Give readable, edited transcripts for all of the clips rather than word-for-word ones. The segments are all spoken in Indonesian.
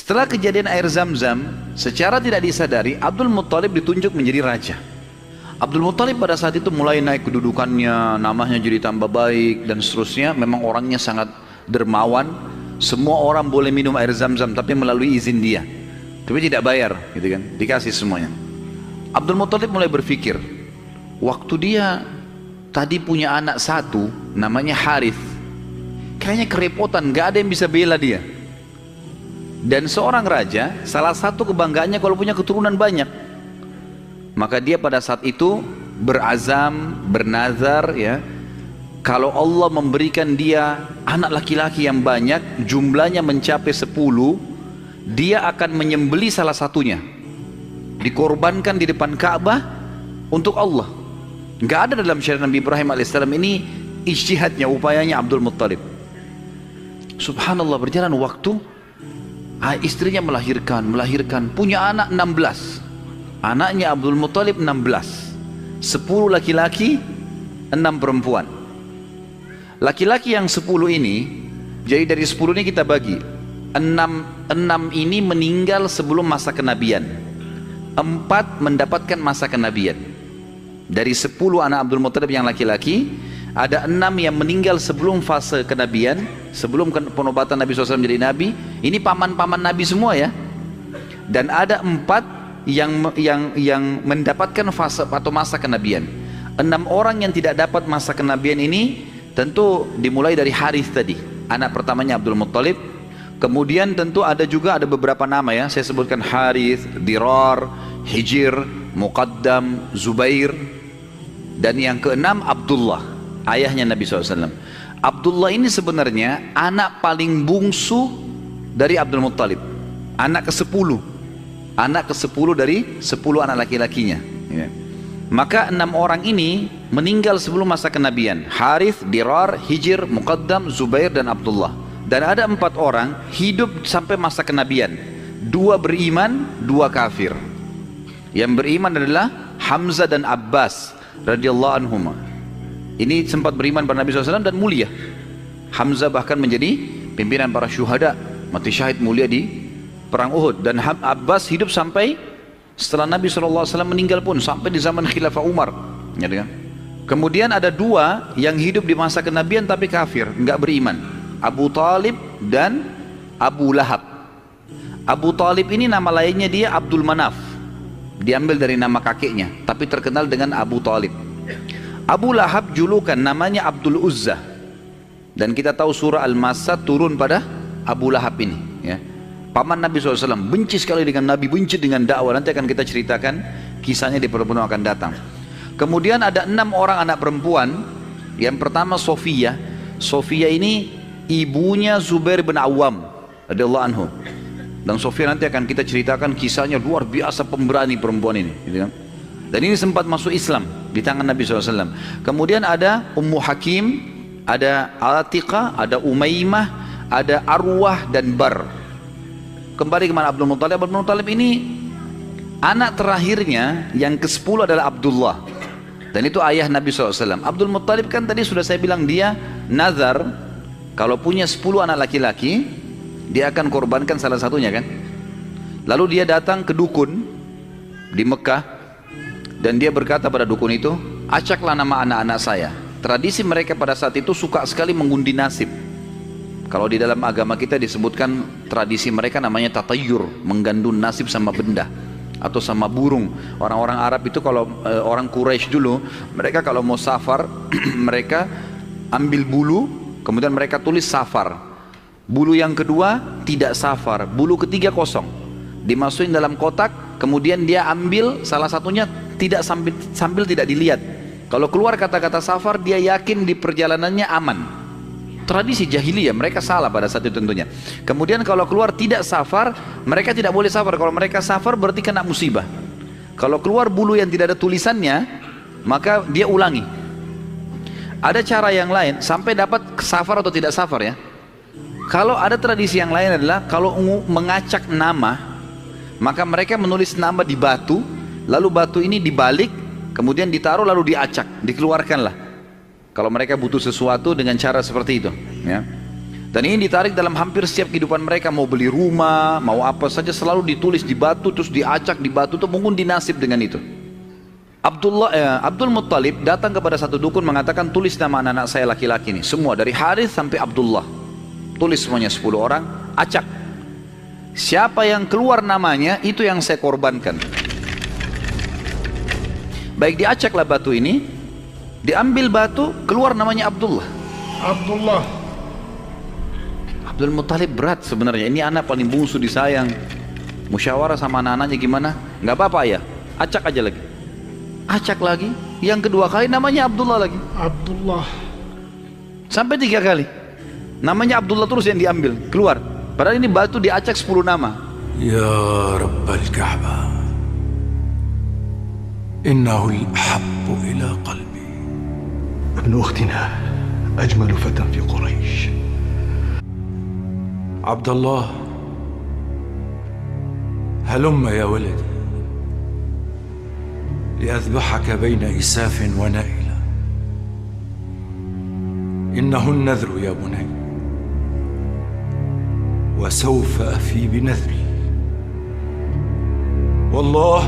Setelah kejadian air Zam-Zam, secara tidak disadari Abdul Muttalib ditunjuk menjadi raja. Abdul Muttalib pada saat itu mulai naik kedudukannya, namanya jadi tambah baik dan seterusnya. Memang orangnya sangat dermawan. Semua orang boleh minum air Zam-Zam tapi melalui izin dia. Tapi tidak bayar, gitu kan? Dikasih semuanya. Abdul Muttalib mulai berpikir, waktu dia tadi punya anak satu, namanya Harith. Kayaknya kerepotan, gak ada yang bisa bela dia. Dan seorang raja, salah satu kebanggaannya kalau punya keturunan banyak. Maka dia pada saat itu berazam, bernazar, ya, kalau Allah memberikan dia anak laki-laki yang banyak, jumlahnya mencapai 10, dia akan menyembelih salah satunya, dikorbankan di depan Ka'bah untuk Allah. Nggak ada dalam syariat Nabi Ibrahim alaihissalam. Ini ijtihadnya, upayanya Abdul Muttalib. Subhanallah, berjalan waktu, istrinya melahirkan, punya anak 16. Anaknya Abdul Muttalib 16, 10 laki-laki, 6 perempuan. Laki-laki yang 10 ini, jadi dari 10 ini kita bagi 6 ini meninggal sebelum masa kenabian, 4 mendapatkan masa kenabian. Dari 10 anak Abdul Muttalib yang laki-laki, ada 6 yang meninggal sebelum fase kenabian, sebelum penobatan Nabi SAW menjadi Nabi. Ini paman-paman Nabi semua ya. Dan ada 4 yang mendapatkan fase atau masa kenabian. 6 orang yang tidak dapat masa kenabian ini tentu dimulai dari Harith tadi, anak pertamanya Abdul Muttalib. Kemudian tentu ada beberapa nama ya, saya sebutkan Harith, Dirar, Hijir, Muqaddam, Zubair. Dan yang keenam Abdullah, ayahnya Nabi SAW. Abdullah ini sebenarnya anak paling bungsu dari Abdul Muttalib, anak ke-10. Anak ke-10 dari 10 anak laki-lakinya ya. Maka 6 orang ini meninggal sebelum masa kenabian. Harith, Dirar, Hijir, Muqaddam, Zubair dan Abdullah. Dan ada 4 orang hidup sampai masa kenabian. 2 beriman, 2 kafir. Yang beriman adalah Hamzah dan Abbas radhiyallahu anhuma. Ini sempat beriman pada Nabi SAW dan mulia. Hamzah bahkan menjadi pimpinan para syuhada, mati syahid mulia di perang Uhud. Dan Abbas hidup sampai setelah Nabi SAW meninggal pun, sampai di zaman Khilafah Umar ya, kan? Kemudian ada 2 yang hidup di masa kenabian tapi kafir, enggak beriman, Abu Talib dan Abu Lahab. Abu Talib ini nama lainnya dia Abdul Manaf, diambil dari nama kakeknya, tapi terkenal dengan Abu Talib. Abu Lahab julukan namanya Abdul Uzza. Dan kita tahu surah Al-Masad turun pada Abu Lahab ini ya. Paman Nabi SAW, benci sekali dengan Nabi, benci dengan dakwah. Nanti akan kita ceritakan kisahnya di pertemuan akan datang. Kemudian ada 6 orang anak perempuan. Yang pertama Sofia. Sofia ini ibunya Zubair bin Awam radhiyallahu anhu. Dan Sofia nanti akan kita ceritakan kisahnya, luar biasa pemberani perempuan ini gitu kan? Dan ini sempat masuk Islam di tangan Nabi SAW. Kemudian ada Ummu Hakim, ada Atiqah, ada Umaymah, ada Arwah dan Bar. Kembali kemana Abdul Muttalib. Abdul Muttalib ini anak terakhirnya yang ke-10 adalah Abdullah. Dan itu ayah Nabi SAW. Abdul Muttalib kan tadi sudah saya bilang dia nazar, kalau punya 10 anak laki-laki, dia akan korbankan salah satunya kan. Lalu dia datang ke dukun di Mekah, dan dia berkata pada dukun itu, acaklah nama anak-anak saya. Tradisi mereka pada saat itu suka sekali mengundi nasib. Kalau di dalam agama kita disebutkan tradisi mereka namanya tatayur, menggandun nasib sama benda atau sama burung. Orang-orang Arab itu kalau orang Quraisy dulu, mereka kalau mau safar mereka ambil bulu, kemudian mereka tulis safar. Bulu yang kedua tidak safar, bulu ketiga kosong. Dimasukin dalam kotak, kemudian dia ambil salah satunya tidak sambil tidak dilihat. Kalau keluar kata-kata safar, dia yakin di perjalanannya aman. Tradisi jahiliyah, mereka salah pada saat itu tentunya. Kemudian kalau keluar tidak safar, mereka tidak boleh safar. Kalau mereka safar berarti kena musibah. Kalau keluar bulu yang tidak ada tulisannya, maka dia ulangi. Ada cara yang lain sampai dapat safar atau tidak safar ya. Kalau ada tradisi yang lain adalah kalau mengacak nama, maka mereka menulis nama di batu, lalu batu ini dibalik, kemudian ditaruh lalu diacak, dikeluarkanlah. Kalau mereka butuh sesuatu dengan cara seperti itu ya. Dan ini ditarik dalam hampir setiap kehidupan mereka, mau beli rumah, mau apa saja selalu ditulis di batu, terus diacak di batu, itu mungkin dinasib dengan itu. Abdul Muttalib datang kepada satu dukun mengatakan, tulis nama anak-anak saya laki-laki nih, semua dari Harith sampai Abdullah. Tulis semuanya 10 orang, acak. Siapa yang keluar namanya, itu yang saya korbankan. Baik, diacaklah batu ini, diambil batu, keluar namanya Abdullah. Abdul Muttalib berat sebenarnya, ini anak paling bungsu disayang. Musyawarah sama anak-anaknya gimana? Nggak apa-apa ya, acak aja lagi. Acak lagi, yang kedua kali namanya Abdullah lagi. Sampai 3 kali. Namanya Abdullah terus yang diambil, keluar. Padahal ini batu diacak 10 nama. Ya Rabbal Ka'bah, innahu al-ahabbu ila qalbi. ابن أختنا أجمل فتى في قريش. عبد الله، هلم يا ولدي لأذبحك بين إساف ونائلة. إنه النذر يا بني، وسوف أفي بنذري. والله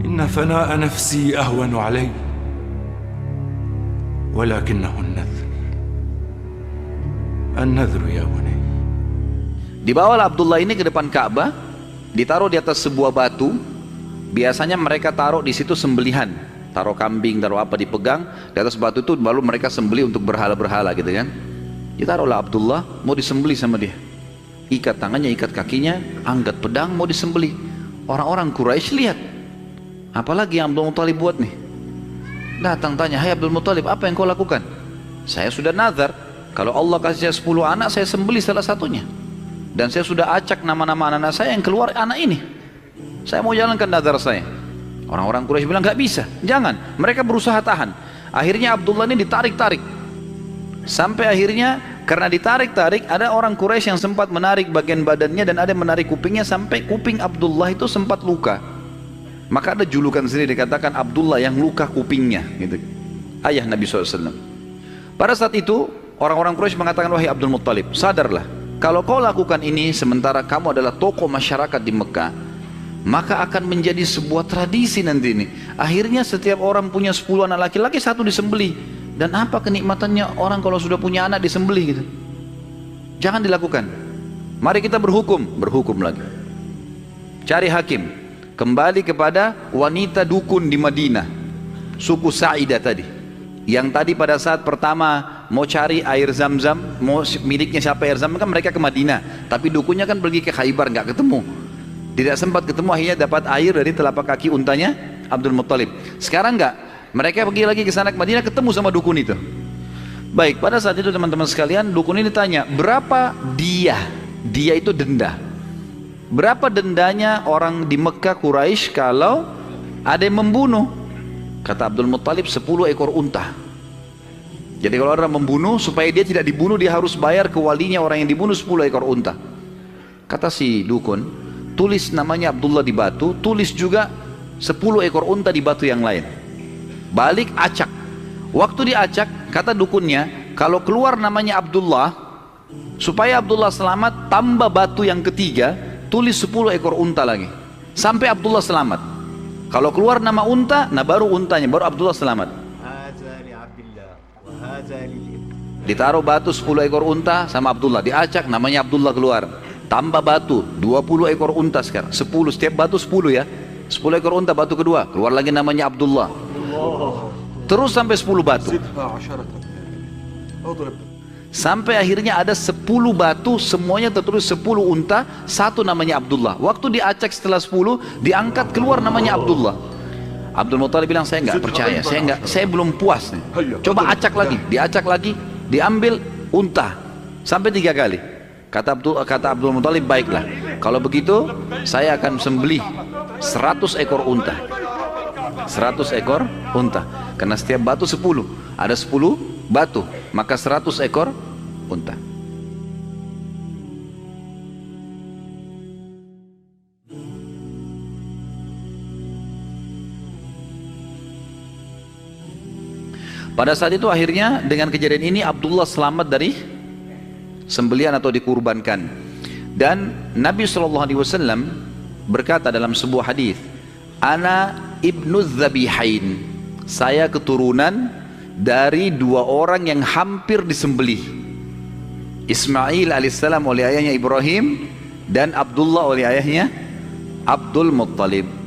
إن فناء نفسي أهون علي، ولكنه النذر يا بني. Dibawalah Abdullah ini ke depan Ka'bah, ditaruh di atas sebuah batu. Biasanya mereka taruh di situ sembelihan, taruh kambing, taruh apa, dipegang di atas batu itu, baru mereka sembelih untuk berhala-berhala gitu kan. Ditaruhlah Abdullah, mau disembelih sama dia. Ikat tangannya, ikat kakinya, angkat pedang, mau disembelih. Orang-orang Quraisy lihat, apalagi yang Abdul Muttalib buat nih. Datang tanya, hai Abdul Muttalib, apa yang kau lakukan? Saya sudah nazar, kalau Allah kasih saya 10 anak, saya sembelih salah satunya. Dan saya sudah acak nama-nama anak-anak saya, yang keluar anak ini. Saya mau jalankan nazar saya. Orang-orang Quraisy bilang, gak bisa, jangan. Mereka berusaha tahan. Akhirnya Abdullah ini ditarik-tarik. Sampai akhirnya, karena ditarik-tarik, ada orang Quraisy yang sempat menarik bagian badannya dan ada yang menarik kupingnya, sampai kuping Abdullah itu sempat luka. Maka ada julukan sendiri, dikatakan Abdullah yang luka kupingnya gitu. Ayah Nabi SAW. Pada saat itu orang-orang Quraisy mengatakan, wahai Abdul Muttalib, sadarlah, kalau kau lakukan ini sementara kamu adalah tokoh masyarakat di Mekah, maka akan menjadi sebuah tradisi nanti ini. Akhirnya setiap orang punya 10 anak laki-laki, 1 disembelih. Dan apa kenikmatannya orang kalau sudah punya anak disembelih gitu? Jangan dilakukan. Mari kita berhukum lagi. Cari hakim. Kembali kepada wanita dukun di Madinah, suku Sa'idah tadi, yang tadi pada saat pertama mau cari air Zam-Zam, mau miliknya siapa air Zam-Zam, kan mereka ke Madinah, tapi dukunnya kan pergi ke Khaybar, nggak ketemu, tidak sempat ketemu. Akhirnya dapat air dari telapak kaki untanya Abdul Muttalib. Sekarang nggak, mereka pergi lagi ke sana ke Madinah, ketemu sama dukun itu. Baik, pada saat itu teman-teman sekalian, dukun ini tanya, berapa dia itu denda? Berapa dendanya orang di Mekah Quraisy kalau ada yang membunuh? Kata Abdul Muttalib, 10 ekor unta. Jadi kalau orang membunuh, supaya dia tidak dibunuh, dia harus bayar ke walinya orang yang dibunuh 10 ekor unta. Kata si dukun, tulis namanya Abdullah di batu, tulis juga 10 ekor unta di batu yang lain. Balik acak. Waktu diacak, kata dukunnya, kalau keluar namanya Abdullah, supaya Abdullah selamat, tambah batu yang ketiga, tulis 10 ekor unta lagi sampai Abdullah selamat. Kalau keluar nama unta, nah baru untanya, baru Abdullah selamat. Ditaruh batu 10 ekor unta sama Abdullah, diacak namanya Abdullah keluar, tambah batu 20 ekor unta sekarang, 10, setiap batu 10 ya, 10 ekor unta batu kedua, keluar lagi namanya Abdullah. Terus sampai 10 batu. Sampai akhirnya ada 10 batu, semuanya tertulis 10 unta, 1 namanya Abdullah. Waktu diacak setelah 10, diangkat keluar namanya Abdullah. Abdul Muttalib bilang, saya nggak percaya, saya belum puas nih. Coba acak lagi, diacak lagi, diambil unta sampai 3 kali. Kata Abdul Muttalib, baiklah, kalau begitu saya akan sembelih 100 ekor unta. 100 ekor unta, karena setiap batu 10, ada 10 batu, maka 100 ekor unta. Pada saat itu akhirnya dengan kejadian ini Abdullah selamat dari sembelihan atau dikurbankan. Dan Nabi SAW berkata dalam sebuah hadis, "Ana ibnu dzabihain." Saya keturunan dari dua orang yang hampir disembelih. Ismail alaihissalam oleh ayahnya Ibrahim dan Abdullah oleh ayahnya Abdul Muttalib.